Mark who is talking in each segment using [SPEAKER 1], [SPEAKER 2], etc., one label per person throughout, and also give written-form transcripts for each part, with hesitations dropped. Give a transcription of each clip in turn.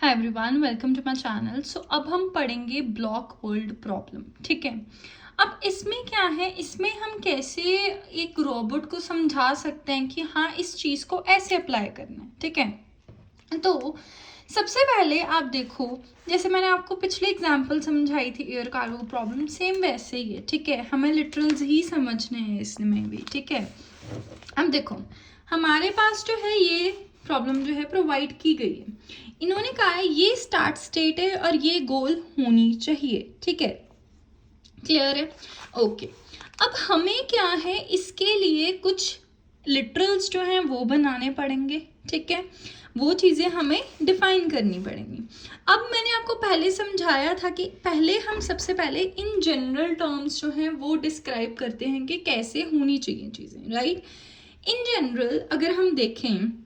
[SPEAKER 1] Hi everyone, welcome to my channel. So अब हम पढ़ेंगे ब्लॉक वर्ल्ड प्रॉब्लम। ठीक है, अब इसमें क्या है, इसमें हम कैसे एक रोबोट को समझा सकते हैं कि हाँ इस चीज़ को ऐसे अप्लाई करना है। ठीक है, तो सबसे पहले आप देखो, जैसे मैंने आपको पिछले एग्जाम्पल समझाई थी एयर कार्गो प्रॉब्लम, सेम वैसे ही है। ठीक है, हमें लिटरल्स ही समझने हैं इसमें भी। ठीक है, अब देखो हमारे पास जो है ये प्रॉब्लम जो है प्रोवाइड की गई है। इन्होंने कहा है ये स्टार्ट स्टेट है और ये गोल होनी चाहिए। ठीक है, क्लियर है? ओके, अब हमें क्या है, इसके लिए कुछ लिटरल्स जो हैं वो बनाने पड़ेंगे। ठीक है, वो चीज़ें हमें डिफाइन करनी पड़ेंगी। अब मैंने आपको पहले समझाया था कि पहले हम सबसे पहले इन जनरल टर्म्स जो हैं वो डिस्क्राइब करते हैं कि कैसे होनी चाहिए चीज़ें, राइट। इन जनरल अगर हम देखें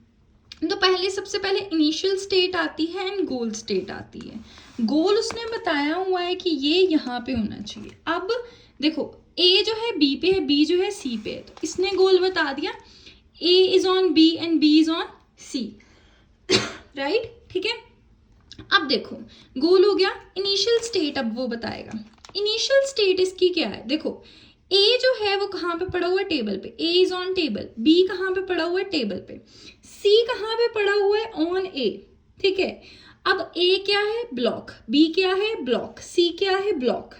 [SPEAKER 1] तो पहले सबसे पहले इनिशियल स्टेट आती है एंड गोल स्टेट आती है। गोल उसने बताया हुआ है कि ये यहाँ पे होना चाहिए। अब देखो ए जो है बी पे है, बी जो है सी पे है, तो इसने गोल बता दिया A is on B and B is on C, right. ठीक है, अब देखो गोल हो गया, इनिशियल स्टेट अब वो बताएगा। इनिशियल स्टेट इसकी क्या है, देखो ए जो है वो कहाँ पे पड़ा हुआ है, टेबल पे। ए इज ऑन टेबल, बी कहाँ पे पड़ा हुआ है, टेबल पे। सी कहाँ पे पड़ा हुआ है, ऑन ए। ठीक है, अब ए क्या है, ब्लॉक। बी क्या है, ब्लॉक। सी क्या है, ब्लॉक।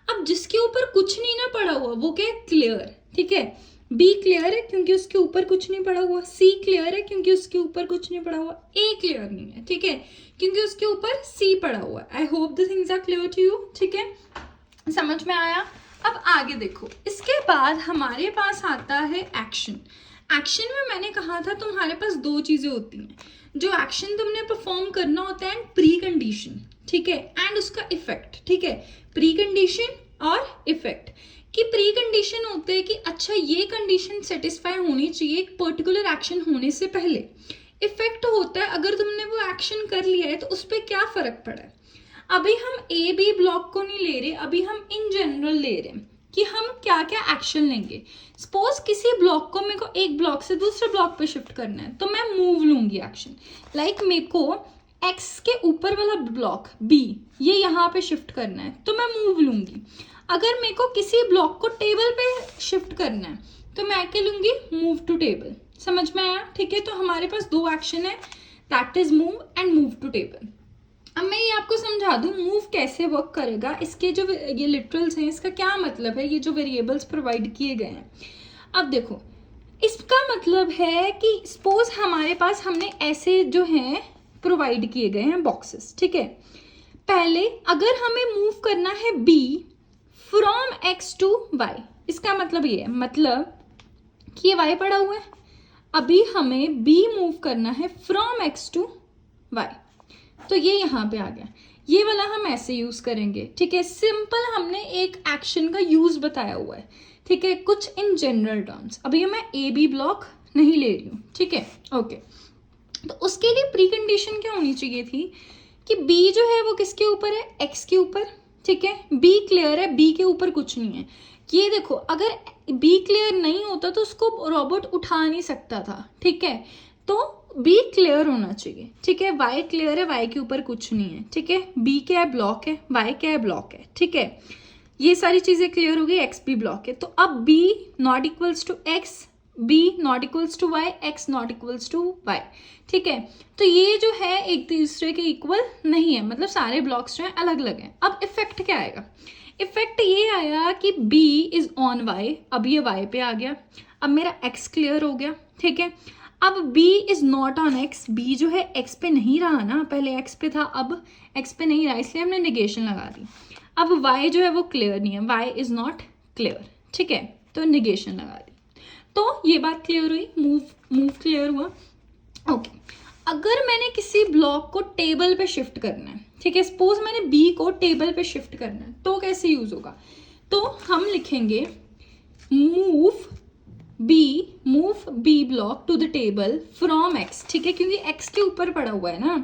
[SPEAKER 1] अब जिसके ऊपर कुछ नहीं ना पड़ा हुआ वो क्या है, क्लियर। ठीक है, बी क्लियर है क्योंकि उसके ऊपर कुछ नहीं पड़ा हुआ। सी क्लियर है क्योंकि उसके ऊपर कुछ नहीं पड़ा हुआ। ए क्लियर नहीं है, ठीक है, क्योंकि उसके ऊपर सी पड़ा हुआ है। I hope the things are clear to you. ठीक है, समझ में आया? अब आगे देखो, इसके बाद हमारे पास आता है एक्शन। एक्शन में मैंने कहा था तुम्हारे पास दो चीजें होती हैं, जो एक्शन तुमने परफॉर्म करना होता है, प्री कंडीशन। ठीक है, एंड उसका इफेक्ट। ठीक है, प्री कंडीशन और इफेक्ट की प्री कंडीशन होते हैं कि अच्छा ये कंडीशन सेटिस्फाई होनी चाहिए एक पर्टिकुलर एक्शन होने से पहले। इफेक्ट होता है अगर तुमने वो एक्शन कर लिया है तो उस पर क्या फर्क पड़ा है। अभी हम ए बी ब्लॉक को नहीं ले रहे, अभी हम इन जनरल ले रहे हैं कि हम क्या क्या एक्शन लेंगे। सपोज किसी ब्लॉक को मेरे को एक ब्लॉक से दूसरे ब्लॉक पे शिफ्ट करना है तो मैं मूव लूंगी एक्शन। लाइक मेरे को एक्स के ऊपर वाला ब्लॉक बी ये यहाँ पे शिफ्ट करना है तो मैं मूव लूंगी। अगर मेरे को किसी ब्लॉक को टेबल पे शिफ्ट करना है तो मैं क्या लूंगी, मूव टू टेबल। समझ में आया? ठीक है, तो हमारे पास दो एक्शन है, that is move and move to table. अब मैं ये आपको समझा दूं मूव कैसे वर्क करेगा। इसके जो ये लिटरल्स हैं इसका क्या मतलब है, ये जो वेरिएबल्स प्रोवाइड किए गए हैं। अब देखो इसका मतलब है कि सपोज हमारे पास हमने ऐसे जो हैं प्रोवाइड किए गए हैं बॉक्सेस। ठीक है, पहले अगर हमें मूव करना है B from X to Y, इसका मतलब ये है, मतलब कि ये वाई पड़ा हुआ है, अभी हमें बी मूव करना है फ्रॉम एक्स टू वाई, तो ये यहाँ पे आ गया। ये वाला हम ऐसे यूज करेंगे। ठीक है, सिंपल हमने एक एक्शन का यूज बताया हुआ है। ठीक है, कुछ इन जनरल टर्म्स। अभी मैं ए बी ब्लॉक नहीं ले रही हूँ। ठीक है, ओके, तो उसके लिए प्री कंडीशन क्या होनी चाहिए थी कि बी जो है वो किसके ऊपर है, एक्स के ऊपर। ठीक है, बी क्लियर है, बी के ऊपर कुछ नहीं है। ये देखो अगर बी क्लियर नहीं होता तो उसको रोबोट उठा नहीं सकता था। ठीक है, तो बी क्लियर होना चाहिए। ठीक है, वाई क्लियर है, वाई के ऊपर कुछ नहीं है। ठीक है, बी क्या है, ब्लॉक है, वाई क्या है, ब्लॉक है। ठीक है, ये सारी चीजें क्लियर हो गई, एक्स भी ब्लॉक है। तो अब B not equals to X, B not equals to Y, X not equals to Y. ठीक है, तो ये जो है एक दूसरे के इक्वल नहीं है, मतलब सारे ब्लॉक्स जो है अलग अलग हैं। अब इफेक्ट क्या आएगा, इफेक्ट ये आया कि b इज ऑन y, अब ये y पे आ गया, अब मेरा x क्लियर हो गया। ठीक है, अब b is not on x, b जो है x पे नहीं रहा ना, पहले x पे था अब x पे नहीं रहा, इसलिए हमने निगेशन लगा दी। अब y जो है वो क्लियर नहीं है, y इज नॉट क्लियर। ठीक है, तो निगेशन लगा दी, तो ये बात क्लियर हुई, मूव क्लियर हुआ। ओके, अगर मैंने किसी ब्लॉक को टेबल पे शिफ्ट करना है, ठीक है, सपोज मैंने बी को टेबल पे शिफ्ट करना है, तो कैसे यूज होगा, तो हम लिखेंगे move B block to the table from X. ठीक है, क्योंकि एक्स के ऊपर पड़ा हुआ है ना,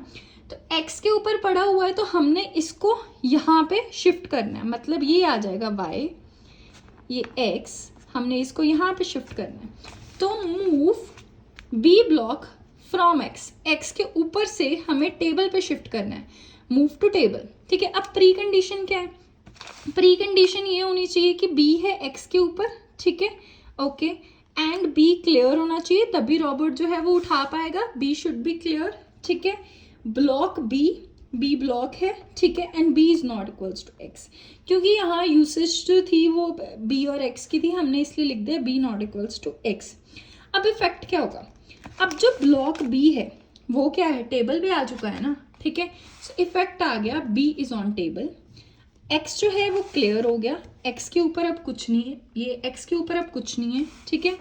[SPEAKER 1] तो एक्स के ऊपर पड़ा हुआ है तो हमने इसको यहाँ पे शिफ्ट करना है, मतलब ये आ जाएगा वाई, ये एक्स, हमने इसको यहाँ पे शिफ्ट करना है। तो move B block from X, X के ऊपर से हमें टेबल पे शिफ्ट करना है, मूव टू टेबल, ठीक है। अब प्री कंडीशन क्या है, प्री कंडीशन ये होनी चाहिए कि बी है एक्स के ऊपर, ठीक है, ओके, एंड बी क्लियर होना चाहिए, तभी रोबोट जो है वो उठा पाएगा, बी शुड बी क्लियर, ठीक है। ब्लॉक बी ब्लॉक है, ठीक है, and B is not equals to X, क्योंकि यहाँ यूसेज जो थी वो बी और एक्स की थी, हमने इसलिए लिख दिया B not equals to X. अब इफेक्ट क्या होगा, अब जो ब्लॉक बी है वो क्या है, टेबल पे आ चुका है ना, ठीक है, सो इफेक्ट आ गया B is on table, X जो है वो क्लियर हो गया, एक्स के ऊपर अब कुछ नहीं है, ये एक्स के ऊपर अब कुछ नहीं है, ठीक है,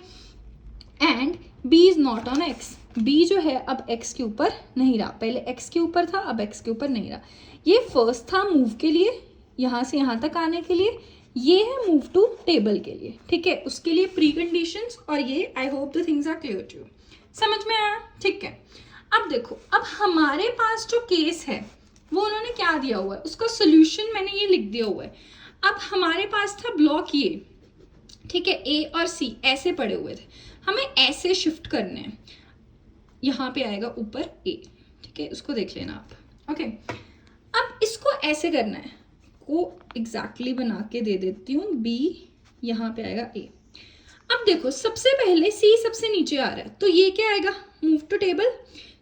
[SPEAKER 1] and B is not on X, B जो है अब एक्स के ऊपर नहीं रहा, पहले एक्स के ऊपर था अब एक्स के ऊपर नहीं रहा। ये फर्स्ट था मूव के लिए, यहाँ से यहाँ तक आने के लिए, ये है मूव टू टेबल के लिए, ठीक है, उसके लिए प्री कंडीशंस, और ये I hope the things are clear to you, समझ में आया, ठीक है। अब देखो, अब हमारे पास जो केस है वो उन्होंने क्या दिया हुआ है, उसका सोल्यूशन मैंने ये लिख दिया हुआ है। अब हमारे पास था ब्लॉक ये, ठीक है, ए और सी ऐसे पड़े हुए थे, हमें ऐसे शिफ्ट करने हैं, यहाँ पे आएगा ऊपर ए, ठीक है, उसको देख लेना आप, ओके। अब इसको ऐसे करना है, को एग्जैक्टली बना के दे देती हूँ, बी यहाँ पे आएगा ए। अब देखो, सबसे पहले सी सबसे नीचे आ रहा है, तो ये क्या आएगा, move to table,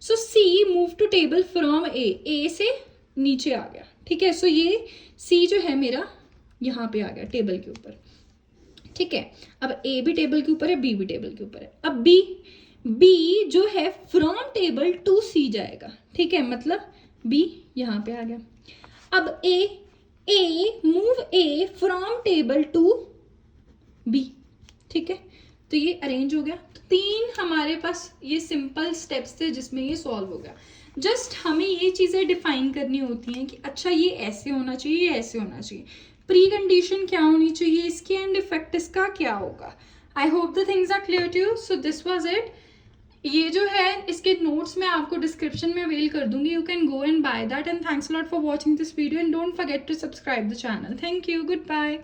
[SPEAKER 1] so C move to table from A से नीचे आ गया, ठीक है, सो ये सी जो है मेरा यहाँ पे आ गया टेबल के ऊपर, ठीक है। अब ए भी टेबल के ऊपर है, बी भी टेबल के ऊपर है, अब बी जो है फ्रॉम टेबल टू सी जाएगा, ठीक है, मतलब बी यहाँ पे आ गया। अब A move A from table to B, ठीक है, तो ये अरेंज हो गया। तो 3 हमारे पास ये सिंपल स्टेप्स थे जिसमें ये सॉल्व हो गया। जस्ट हमें ये चीज़ें डिफाइन करनी होती हैं कि अच्छा ये ऐसे होना चाहिए, ये ऐसे होना चाहिए, प्री कंडीशन क्या होनी चाहिए इसकी, एंड इफेक्ट इसका क्या होगा। I hope the things are clear to you. So this was it. ये जो है इसके नोट्स मैं आपको डिस्क्रिप्शन में अवेल कर दूंगी, you can go and buy that, and thanks a lot for watching this video, and don't forget to subscribe the channel. Thank you, good bye.